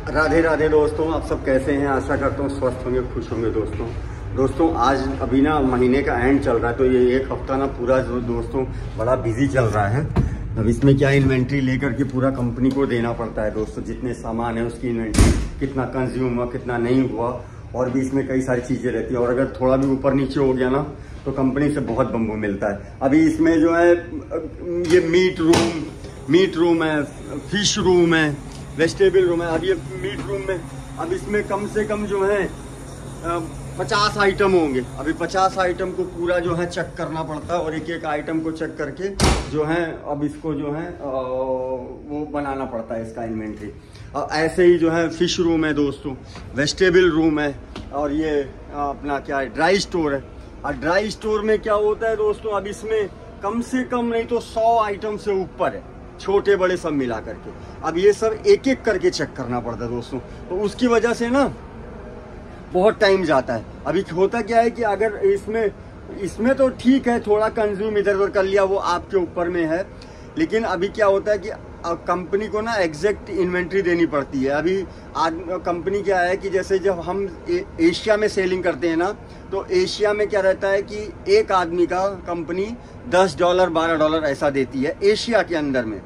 राधे राधे दोस्तों, आप सब कैसे हैं? आशा करता हूँ स्वस्थ होंगे, खुश होंगे। दोस्तों आज अभी ना महीने का एंड चल रहा है, तो ये एक हफ्ता ना पूरा दोस्तों बड़ा बिजी चल रहा है। अब इसमें क्या इन्वेंट्री लेकर के पूरा कंपनी को देना पड़ता है दोस्तों, जितने सामान है उसकी इन्वेंट्री, कितना कंज्यूम हुआ कितना नहीं हुआ, और भी इसमें कई सारी चीज़ें रहती हैं। और अगर थोड़ा भी ऊपर नीचे हो गया ना तो कंपनी से बहुत बम्बू मिलता है। अभी इसमें जो है ये मीट रूम है, फिश रूम है, वेजिटेबल रूम है। अब ये मीट रूम में अब इसमें कम से कम जो है 50 आइटम होंगे। अभी 50 आइटम को पूरा जो है चेक करना पड़ता है, और एक एक आइटम को चेक करके जो है अब इसको जो है वो बनाना पड़ता है इसका इन्वेंट्री। ऐसे ही जो है फिश रूम है दोस्तों, वेजिटेबल रूम है, और ये अपना क्या है ड्राई स्टोर है। और ड्राई स्टोर में क्या होता है दोस्तों, अब इसमें कम से कम नहीं तो 100 आइटम से ऊपर है, छोटे बड़े सब मिला करके। अब ये सब एक एक करके चेक करना पड़ता है दोस्तों, तो उसकी वजह से ना बहुत टाइम जाता है। अभी होता क्या है कि अगर इसमें तो ठीक है, थोड़ा कंज्यूम इधर उधर कर लिया, वो आपके ऊपर में है। लेकिन अभी क्या होता है कि कंपनी को ना एग्जैक्ट इन्वेंट्री देनी पड़ती है। अभी कंपनी क्या है कि जैसे जब हम एशिया में सेलिंग करते हैं ना, तो एशिया में क्या रहता है कि एक आदमी का कंपनी $10 $12 ऐसा देती है एशिया के अंदर में।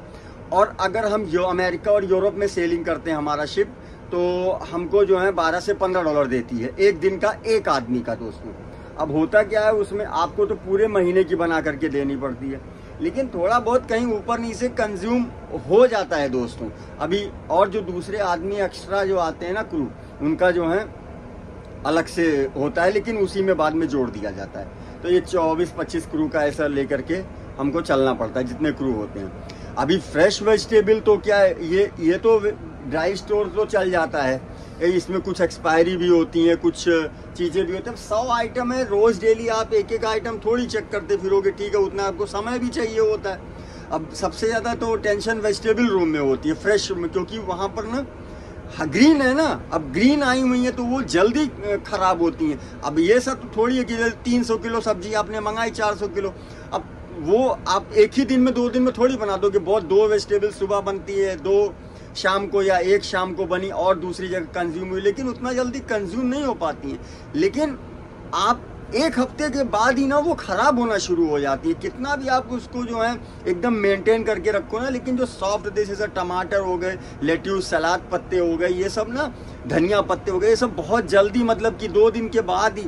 और अगर हम अमेरिका और यूरोप में सेलिंग करते हैं हमारा शिप, तो हमको जो है $12 से $15 देती है एक दिन का, एक आदमी का दोस्तों। अब होता क्या है, उसमें आपको तो पूरे महीने की बना करके देनी पड़ती है, लेकिन थोड़ा बहुत कहीं ऊपर नीचे कंज्यूम हो जाता है दोस्तों। अभी और जो दूसरे आदमी एक्स्ट्रा जो आते हैं ना क्रू, उनका जो है अलग से होता है, लेकिन उसी में बाद में जोड़ दिया जाता है। तो ये 24-25 क्रू का ऐसा लेकर के हमको चलना पड़ता है, जितने क्रू होते हैं। अभी फ्रेश वेजिटेबल तो क्या है, ये तो ड्राई स्टोर तो चल जाता है, इसमें कुछ एक्सपायरी भी होती है, कुछ चीज़ें भी होती हैं। 100 आइटम है, रोज़ डेली आप एक एक आइटम थोड़ी चेक करते फिरोगे, ठीक है, उतना आपको समय भी चाहिए होता है। अब सबसे ज़्यादा तो टेंशन वेजिटेबल रूम में होती है, फ्रेश में, क्योंकि वहाँ पर ना ग्रीन है ना, अब ग्रीन आई हुई है तो वो जल्दी ख़राब होती हैं। अब ये सब तो थोड़ी है कि 300 किलो सब्जी आपने मंगाई, 400 किलो, अब वो आप एक ही दिन में 2 दिन में थोड़ी बना दोगे। बहुत 2 वेजिटेबल सुबह बनती है, 2 शाम को, या एक शाम को बनी और दूसरी जगह कंज्यूम हुई, लेकिन उतना जल्दी कंज्यूम नहीं हो पाती हैं। लेकिन आप एक हफ्ते के बाद ही ना वो ख़राब होना शुरू हो जाती है, कितना भी आप उसको जो है एकदम मेंटेन करके रखो ना। लेकिन जो सॉफ्ट जैसे टमाटर हो गए, लेट्यूस, सलाद पत्ते हो गए, ये सब ना, धनिया पत्ते हो गए, ये सब बहुत जल्दी, मतलब कि 2 दिन के बाद ही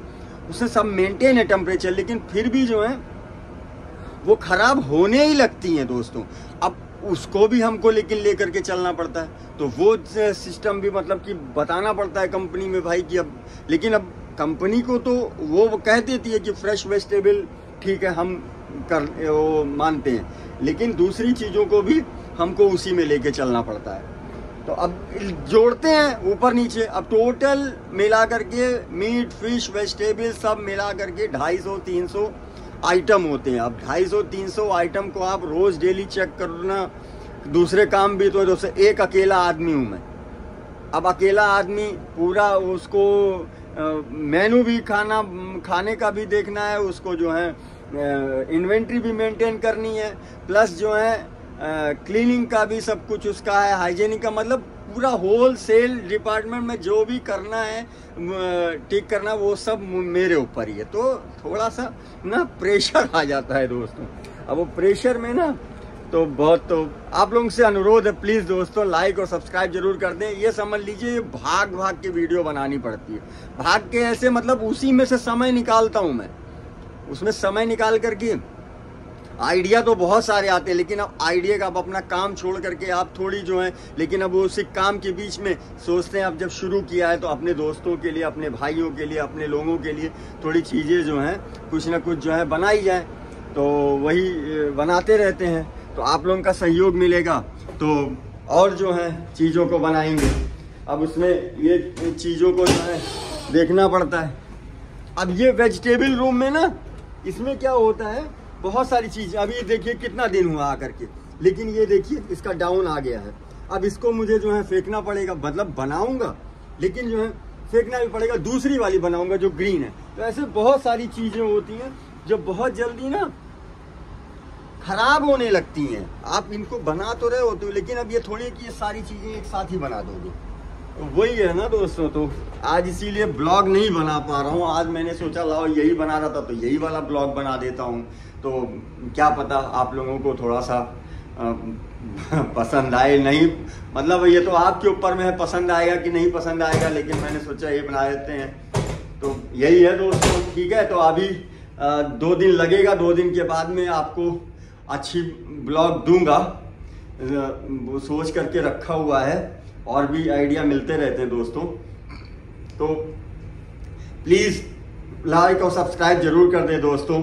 उससे सब मेंटेन है टेम्परेचर, लेकिन फिर भी जो है वो ख़राब होने ही लगती हैं दोस्तों। अब उसको भी हमको लेकिन लेकर के चलना पड़ता है, तो वो सिस्टम भी मतलब कि बताना पड़ता है कंपनी में भाई कि अब, लेकिन अब कंपनी को तो वो कह देती है कि फ्रेश वेजिटेबल ठीक है, हम वो मानते हैं, लेकिन दूसरी चीज़ों को भी हमको उसी में लेके चलना पड़ता है। तो अब जोड़ते हैं ऊपर नीचे, अब टोटल मिला करके मीट, फिश, वेजिटेबल सब मिला करके 250-300 आइटम होते हैं। अब 250-300 आइटम को आप रोज़ डेली चेक करना, दूसरे काम भी तो जैसे एक अकेला आदमी हूँ मैं। अब अकेला आदमी पूरा उसको मेनू भी खाने का भी देखना है, उसको जो है इन्वेंट्री भी मेंटेन करनी है, प्लस जो है क्लीनिंग का भी सब कुछ उसका है, हाइजीनिक का, मतलब पूरा होल सेल डिपार्टमेंट में जो भी करना है, ठीक करना, वो सब मेरे ऊपर ही है। तो थोड़ा सा ना प्रेशर आ जाता है दोस्तों। अब वो प्रेशर में ना तो बहुत, तो आप लोगों से अनुरोध है प्लीज़ दोस्तों, लाइक और सब्सक्राइब जरूर कर दें। ये समझ लीजिए भाग के वीडियो बनानी पड़ती है, भाग के ऐसे, मतलब उसी में से समय निकालता हूँ मैं, उसमें समय निकाल करके। आइडिया तो बहुत सारे आते हैं, लेकिन अब आइडिया का, अब अपना काम छोड़ करके आप थोड़ी जो है, लेकिन अब उसी काम के बीच में सोचते हैं अब जब शुरू किया है तो अपने दोस्तों के लिए, अपने भाइयों के लिए, अपने लोगों के लिए थोड़ी चीज़ें जो हैं कुछ ना कुछ जो है बनाई जाए, तो वही बनाते रहते हैं। तो आप लोगों का सहयोग मिलेगा तो और जो है चीज़ों को बनाएंगे। अब उसमें ये चीज़ों को जो है देखना पड़ता है। अब ये वेजिटेबल रूम में ना, इसमें क्या होता है, बहुत सारी चीज़ें। अभी देखिए कितना दिन हुआ आकर के, लेकिन ये देखिए इसका डाउन आ गया है। अब इसको मुझे जो है फेंकना पड़ेगा, मतलब बनाऊंगा लेकिन जो है फेंकना भी पड़ेगा, दूसरी वाली बनाऊंगा जो ग्रीन है। तो ऐसे बहुत सारी चीज़ें होती हैं जो बहुत जल्दी ना खराब होने लगती हैं। आप इनको बना तो रहे होते हो, लेकिन अब ये थोड़ी कि ये सारी चीज़ें एक साथ ही बना दोगे, वही है ना दोस्तों। तो आज इसीलिए ब्लॉग नहीं बना पा रहा हूँ। आज मैंने सोचा लाओ यही बना रहा था तो यही वाला ब्लॉग बना देता हूँ। तो क्या पता आप लोगों को थोड़ा सा पसंद आए, नहीं मतलब ये तो आपके ऊपर में है, पसंद आएगा कि नहीं पसंद आएगा, लेकिन मैंने सोचा ये बना देते हैं। तो यही है दोस्तों, ठीक है। तो अभी 2 दिन लगेगा, 2 दिन के बाद में आपको अच्छी ब्लॉग दूंगा, वो सोच करके रखा हुआ है। और भी आइडिया मिलते रहते हैं दोस्तों। तो प्लीज़ लाइक और सब्सक्राइब जरूर कर दें दोस्तों।